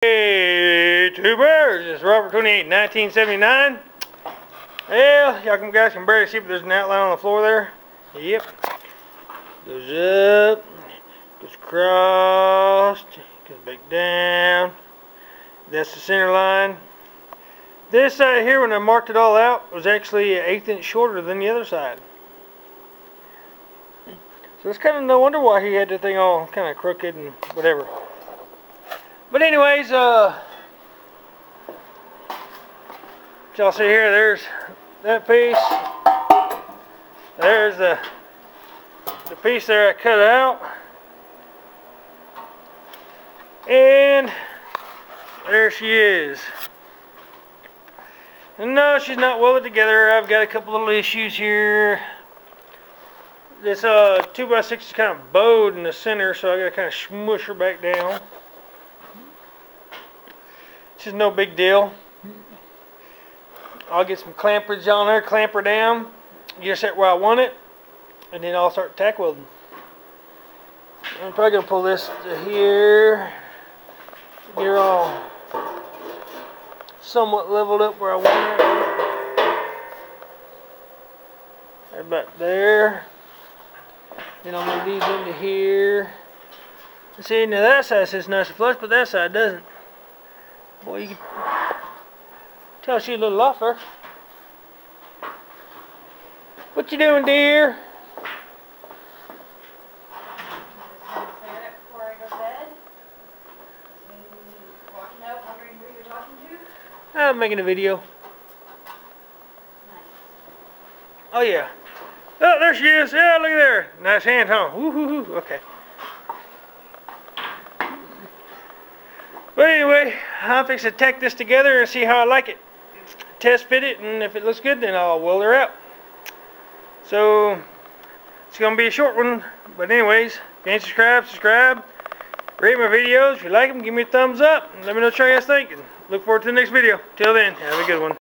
Hey, tubers, it's Robert 28, 1979. Well, y'all guys can barely see, but there's an outline on the floor there. Yep. Goes up, goes across, goes back down. That's the center line. This side here, when I marked it all out, was actually an 1/8 inch shorter than the other side. So it's kind of no wonder why he had the thing all kind of crooked and whatever. But anyways, y'all see here, there's that piece. There's the piece there I cut out. And there she is. And no, she's not welded together. I've got a couple little issues here. This 2x6 is kind of bowed in the center, so I gotta kind of smush her back down. It's just no big deal. I'll get some clampers on there, clamp her down, get her set where I want it, and then I'll start tack welding. I'm probably gonna pull this to here, get her all somewhat leveled up where I want her. About there. Then I'll move these into here. See, now that side says nice and flush, but that side doesn't. Boy, you can tell she's a little off there. What you doing, dear? Before I go to bed. Walking out, wondering who you're talking to? I'm making a video. Nice. Oh yeah. Oh, there she is. Yeah, look at there. Nice hand, huh? Woo-hoo-hoo. Okay. But anyway, I'm fixing to tack this together and see how I like it. Test fit it, and if it looks good, then I'll weld her out. So, it's going to be a short one. But anyways, if you ain't subscribe. Rate my videos. If you like them, give me a thumbs up. And let me know what you guys think. And look forward to the next video. Till then, have a good one.